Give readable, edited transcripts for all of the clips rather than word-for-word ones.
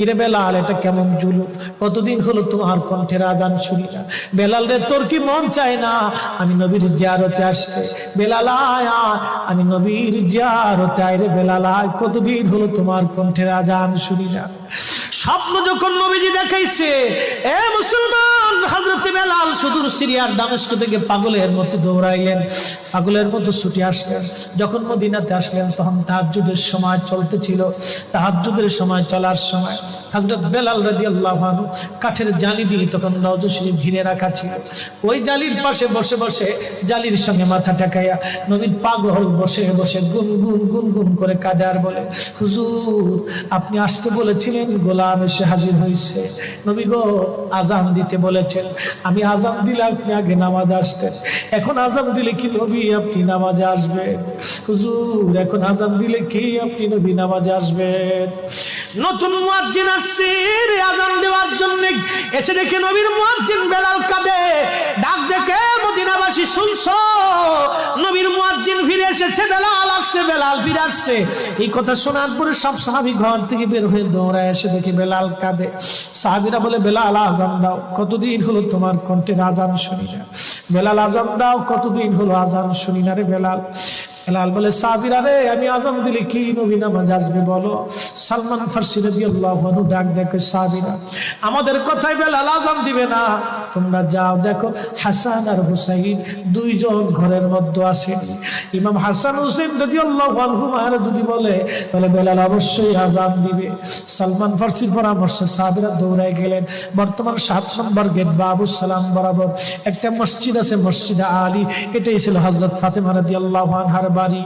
রে বেলাল, এটা কেমন জুলুম, কতদিন হলো তোমার কণ্ঠের আজান শুনি না। বেলাল রে, তোর কি মন চায় না আমি নবীর জিয়ারতে আসতে? বেলাল আয়, আমি নবীর জিয়ারতে আয় রে বেলাল আয়, কতদিন হলো তোমার কণ্ঠের আজান শুনি না। স্বপ্ন যখন নবীজি দেখাইছে, এ মুসলমান, হযরত বেলাল সুদূর সিরিয়ার দামেস্ক থেকে পাগলের মতো দৌড়াইলেন, পাগলের মতো ছুটে আসলেন। যখন মদিনাতে আসলেন তখন তাহাজ্জুদের সময় চলতেছিল। তাহাজ্জুদের সময় চলার সময় হযরত বেলাল রাদিয়াল্লাহু আনহু কাঠের জালি দিয়ে তখন রওজা শরীফ ঘিরে রাখা ছিল। ওই জালির পাশে বসে বসে জালির সঙ্গে মাথা ঠেকাইয়া নবীর পাগল বসে বসে গুনগুন গুনগুন করে কাঁদে আর বলে, হুজুর আপনি আসতে বলেছিলেন, গোলাম এসে হাজির হয়েছে। নবী গো, আজান দিতে বলেছেন, আমি আজান দিলে আপনি আগে নামাজ আসতেন, এখন আজান দিলে কি নবী আপনি নামাজে আসবেন? হুজুর এখন আজান দিলে কি আপনি নবী নামাজে আসবেন? নতুন মুয়াজ্জিন আসছে আজান দেওয়ার জন্য, এসে দেখে নবীর মুয়াজ্জিন বেলাল কাঁদে। ডাক দেখে মদিনাবাসী শুনছো, নবীর মুয়াজ্জিন ফিরে এসেছে, বেলাল আসছে, বেলাল ফিরে আসছে। এই কথা শোনার পরে সব সাহাবী ঘর থেকে বের হয়ে দৌড়ায় এসে দেখে বেলাল কাঁদে। সাহাবীরা বলে, বেলাল আজান দাও, কতদিন হলো তোমার কণ্ঠের আজান শুনি না। বেলাল আজান দাও, কতদিন হলো আজান শুনি না রে বেলাল। বেলাল বলে, সাহাবীরা রে, আমি আজান দিলে কি নবী নামাজ আসবে বলো? সালমান ফারসি রাদিয়াল্লাহু আনহু ডাক দেখে, সাহাবীরা আমাদের কথাই বেলাল আজান দিবে না, তোমরা যাও দেখো হাসান আর হুসাইন দুইজন ঘরের মধ্যে আছেন। ইমাম হাসান হুসাইন রাদিয়াল্লাহু আনহুমা যদি বলে তাহলে বেলাল অবশ্যই আজান দিবে। সালমান ফারসির পরামর্শে সাহাবীরা দৌড়ায় গেলেন। বর্তমান 7 নম্বর গেট বাবুস সালাম বরাবর একটা মসজিদ আছে, মসজিদে আলী। এটাই ছিল হযরত ফাতেমা রাদিয়াল্লাহু আনহার বাড়ি।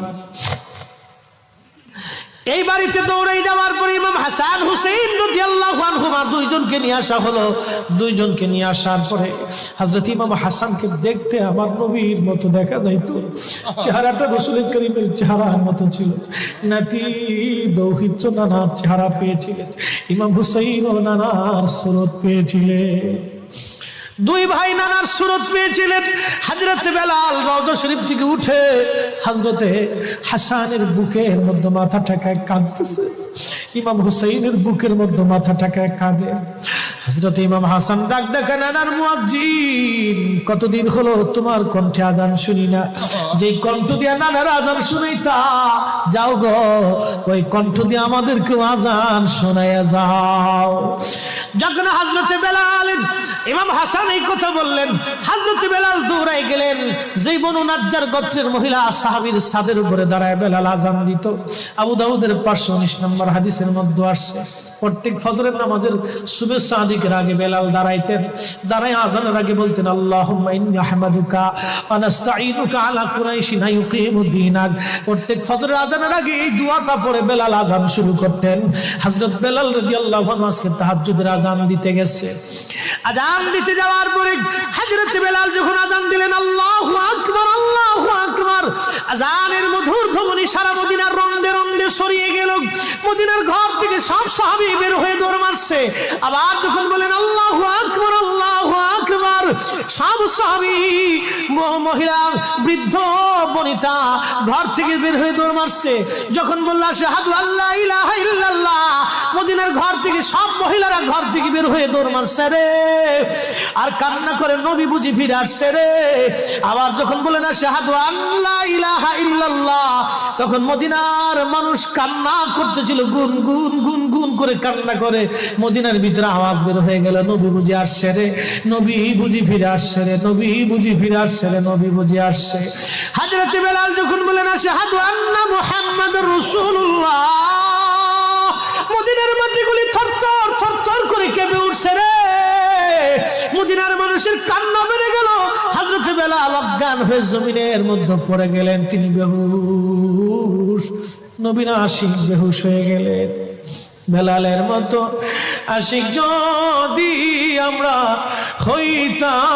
এই বাড়িতে দৌড়ে যাওয়ার পরে ইমাম হাসান হুসাইন রাদিয়াল্লাহু আনহুমা দুইজনকে নিয়ে আসা হলো। দুইজনকে নিয়ে আসার পরে হযরত ইমাম হাসানকে দেখতে আমার নবীর মতো দেখা যাইতো, চেহারাটা রাসূল করিমের চেহারার মতো ছিল। নাতি দৌহিত্র নানার চেহারা পেয়েছিলেন, ইমাম হুসাইন ও নানার সুরত পেয়েছিলেন। দুই ভাই নানার সুরত পেয়েছিলেন। হযরত বেলাল রওজা শরীফ থেকে উঠে হযরতে হাসানের বুকের মধ্যে মাথা ঠেকায় কাঁদতেছে, ইমাম হুসাইনের বুকের মধ্যে মাথা ঠেকায় কাঁদে। হযরত ইমাম হাসান ডাক দেখে, নানার মুয়াজ্জিন, কতদিন হলো তোমার কণ্ঠে আজান শুনি না। যেই কণ্ঠ দিয়ে নানার আজান শুনাইতা, যাও গো ওই কণ্ঠ দিয়ে আমাদেরকে আজান শোনাইয়া যাও। যখন হযরতে বেলাল ইমাম হাসান এই কথা বললেন, হযরত বেলাল দৌড়ায় গেলেন। যেই বনু নাজ্জার গোত্রের মহিলা সাহাবীর ছাদের উপরে দাঁড়ায় বেলাল আজান দিত। আবু দাউদের 519 নম্বর হাদিসের মধ্যে আসছে, প্রত্যেক ফজরের নামাজের সুবহ সাদিকের আগে বেলাল দাঁড়াইতেন। দাঁড়ায় আজানের আগে বলতেন, আল্লাহুম্মা ইন্নী আহমাদুকা ওয়া নাস্তাঈনুকা আলা কুরাইশিন ইউকিমুদ্দীনাক। প্রত্যেক ফজরের আজানের আগে এই দোয়াটা পড়ে বেলাল আজান শুরু করতেন। হযরত বেলাল রাদিয়াল্লাহু আনহু আজকে তাহাজ্জুদের আজান দিতে গেছে। আজান দিতে যাওয়ার পরে হযরত বেলাল যখন আজান দিলেন, আল্লাহু আকবার, আল্লাহু আকবার, আজানের মধুর ধ্বনি সারা মদিনার রন্দে রন্দে ছড়িয়ে গেল। মদিনার ঘর থেকে সব সাহাবী বের হয়ে দৌড় মারছে। আবার যখন বলেন আল্লাহু আকবার, আল্লাহু আকবার, সব সাহাবী, মহিলা, বৃদ্ধ, বনিতা ঘর থেকে বের হয়ে দৌড় মারছে। যখন বলল আশহাদু আল্লা ইলাহা ইল্লাল্লাহ, মদিনার ঘর থেকে সব মহিলারা ঘর থেকে বের হয়ে দৌড় মারছে রে, আর কান্না করে, নবী বুঝি ফিরে আসছে রে। আবার যখন বলেন আশহাদু আল্লা ইলাহা ইল্লাল্লাহ, তখন মদিনার মানুষ কান্না করতেছিল, গুন গুন গুন গুন করে কান্না করে। মদিনার ভিতরে আওয়াজ বের হয়ে গেল, নবী বুঝি আসছে রে, নবী বুঝি ফিরে আসছে রে, নবী বুঝি ফিরে আসছে রে, নবী বুঝি আসছে। হযরত বেলাল যখন বলেন আশহাদু আন্না মুহাম্মাদুর রাসূলুল্লাহ, মদিনার মাটিগুলি থরথর থরথর করে কেঁপে উঠছে রে। মদিনার মানুষের কান্না বেড়ে গেল। হযরত বেলাল অজ্ঞান হয়ে জমিনের মধ্যে পড়ে গেলেন, তিনি বেহুশ। নবীর আশিক বেহুশ হয়ে গেলেন। বেলালের মতো আশিক যদি আমরা হইতাম,